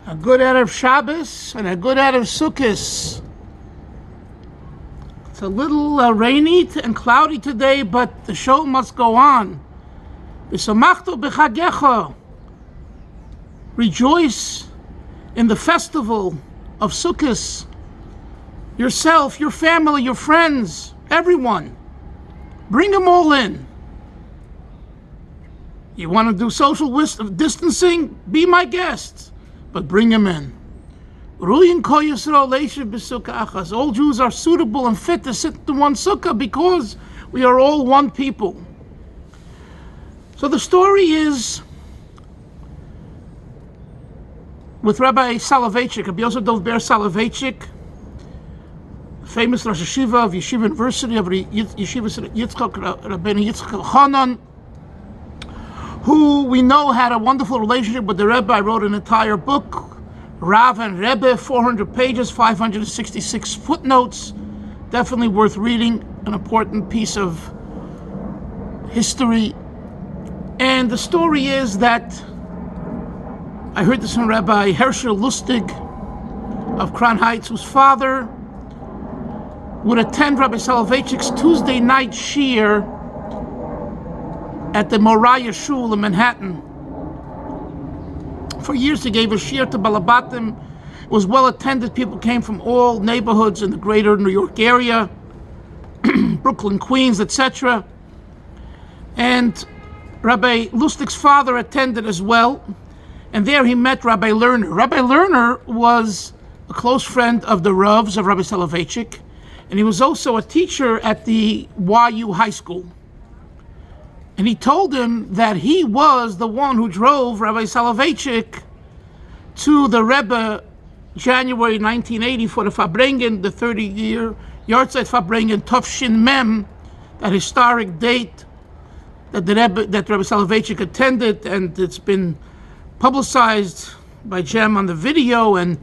A good Erev Shabbos and a good Erev Sukkos. It's a little rainy and cloudy today, but the show must go on. V'samachtu b'chagecha. Rejoice in the festival of Sukkos. Yourself, your family, your friends, everyone. Bring them all in. You want to do social distancing? Be my guest, but bring them in. All Jews are suitable and fit to sit in one sukkah because we are all one people. So the story is with Rabbi Soloveitchik, Rabbi Soloveitchik, famous Rosh Yeshiva of Yeshiva University of Yeshiva Yitzchak, Rabbi Yitzchak Hanan, who we know had a wonderful relationship with the Rebbe. I wrote an entire book, Rav and Rebbe, 400 pages, 566 footnotes. Definitely worth reading, an important piece of history. And the story is that I heard this from Rabbi Herschel Lustig of Crown Heights, whose father would attend Rabbi Soloveitchik's Tuesday night shiur at the Moriah Shul in Manhattan. For years he gave a shiur to Balabatim. It was well attended. People came from all neighborhoods in the greater New York area, Brooklyn, Queens, etc. And Rabbi Lustig's father attended as well. And there he met Rabbi Lerner. Rabbi Lerner was a close friend of the Ravs of Rabbi Soloveitchik, and he was also a teacher at the YU High School. And he told him that he was the one who drove Rabbi Soloveitchik to the Rebbe January 1980 for the Farbrengen, the 30-year Yartzeit Farbrengen, Tov Shin Mem, that historic date that Rabbi Soloveitchik attended, and it's been publicized by Jem on the video, and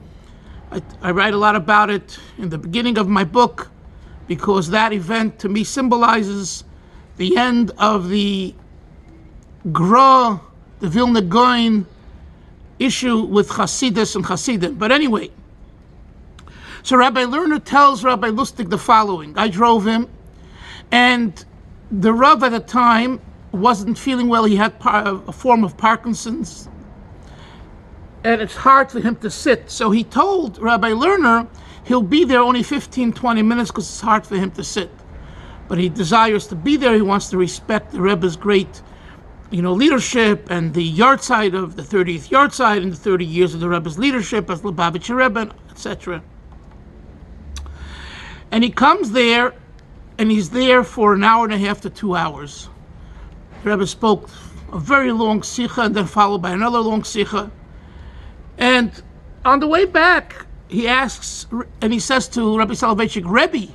I write a lot about it in the beginning of my book, because that event to me symbolizes the end of the Gra, the Vilna Gaon issue with Hasidus and Hasidim. But anyway, so Rabbi Lerner tells Rabbi Lustig the following. I drove him, and the Rav at the time wasn't feeling well. He had a form of Parkinson's, and it's hard for him to sit. So he told Rabbi Lerner he'll be there only 15-20 minutes because it's hard for him to sit. But he desires to be there. He wants to respect the Rebbe's great, leadership and the yahrzeit of the 30th yahrzeit and the 30 years of the Rebbe's leadership as Lubavitcher Rebbe, etc. And he comes there, and he's there for an hour and a half to 2 hours. The Rebbe spoke a very long sicha and then followed by another long sicha. And on the way back, he asks, and he says to Rabbi Soloveitchik, Rebbe,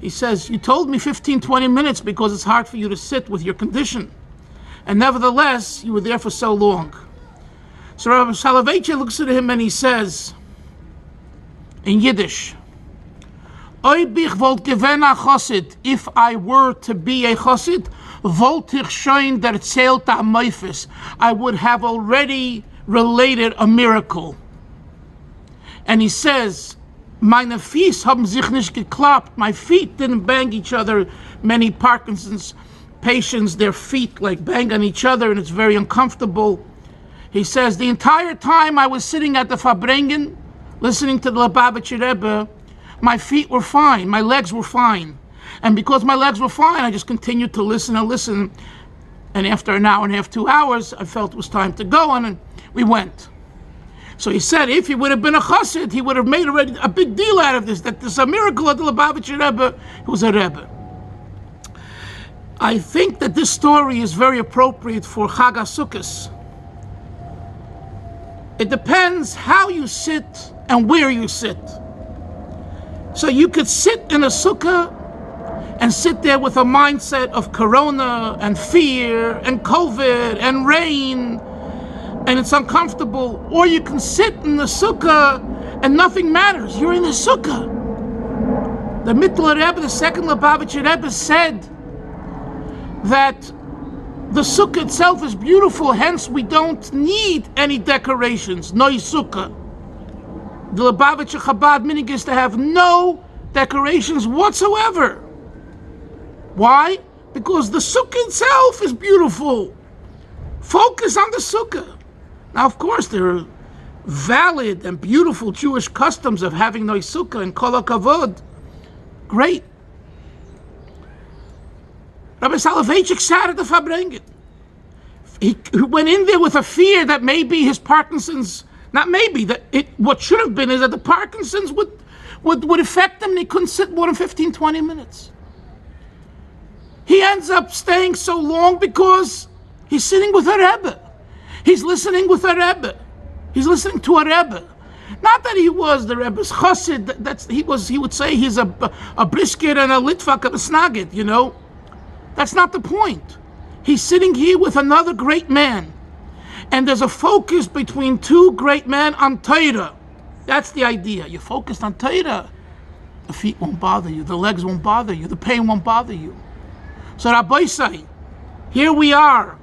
he says, you told me 15-20 minutes because it's hard for you to sit with your condition. And nevertheless, you were there for so long. So Rabbi Soloveitchik looks at him and he says, in Yiddish, if I were to be a chassid, I would have already related a miracle. And he says, meine Fies haben sich nicht geklappt. My feet didn't bang each other. Many Parkinson's patients, their feet bang on each other, and it's very uncomfortable. He says, the entire time I was sitting at the Farbrengen, listening to the Lubavitcher Rebbe, my feet were fine, my legs were fine. And because my legs were fine, I just continued to listen and listen. And after an hour and a half, 2 hours, I felt it was time to go, and we went. So he said, if he would have been a chassid, he would have made already a big deal out of this, that there's a miracle at the Lubavitcher Rebbe, who was a Rebbe. I think that this story is very appropriate for Chag HaSukkos. It depends how you sit and where you sit. So you could sit in a sukkah and sit there with a mindset of corona and fear and COVID and rain, and it's uncomfortable. Or you can sit in the sukkah and nothing matters. You're in the sukkah. The Mittler Rebbe, the second Lubavitcher Rebbe, said that The sukkah itself is beautiful, hence we don't need any decorations. No sukkah. The Lubavitcher Chabad minhag is to have no decorations whatsoever. Why? Because the sukkah itself is beautiful. Focus on the sukkah. Now, of course, there are valid and beautiful Jewish customs of having no sukkah and kol hakavod. Great. Rabbi Soloveitchik sat at the Farbrengen. He went in there with a fear that maybe his Parkinson's, not maybe, what should have been is that the Parkinson's would affect him and he couldn't sit more than 15, 20 minutes. He ends up staying so long because he's sitting with a Rebbe. He's listening with a Rebbe. He's listening to a Rebbe. Not that he was the Rebbe's chassid. He would say he's a brisket and a litvak and a snagit, you know. That's not the point. He's sitting here with another great man. And there's a focus between two great men on Torah. That's the idea. You're focused on Torah. The feet won't bother you. The legs won't bother you. The pain won't bother you. So Rabbi say, here we are,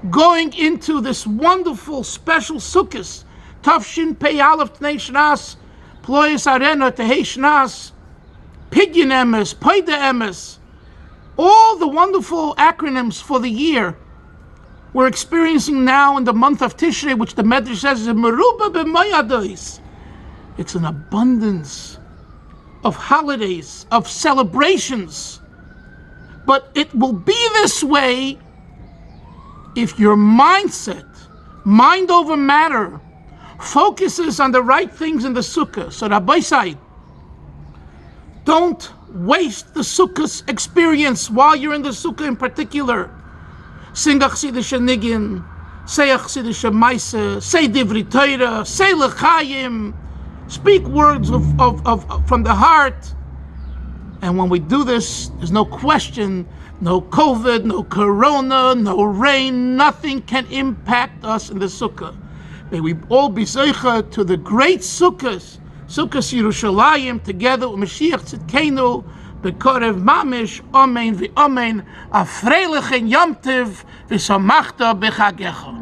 going into this wonderful special sukkahs. Tafshin Pei Aleph Tnei Shnas, Ployes Arena Tehei Shnas, Pidyon Emes, Poida Emes. All the wonderful acronyms for the year we're experiencing now in the month of Tishrei, which the Medrash says is Meruba b'Moyados. It's an abundance of holidays, of celebrations. But it will be this way if your mindset, mind over matter, focuses on the right things in the sukkah. So Rabbi said, don't waste the sukkah's experience while you're in the sukkah in particular. Sing achsidische nigin, say achsidische maise, say divrei Torah, say l'chaim, speak words from the heart. And when we do this, there's no question, no COVID, no corona, no rain, nothing can impact us in the sukkah. May we all be zeicha to the great sukkahs, Sukkahs Yerushalayim, together with Mashiach Tzidkenu, Bekorev Mamish, Amen v'Amen, a freilichen Yom Tov, v'samachta b'chagecha.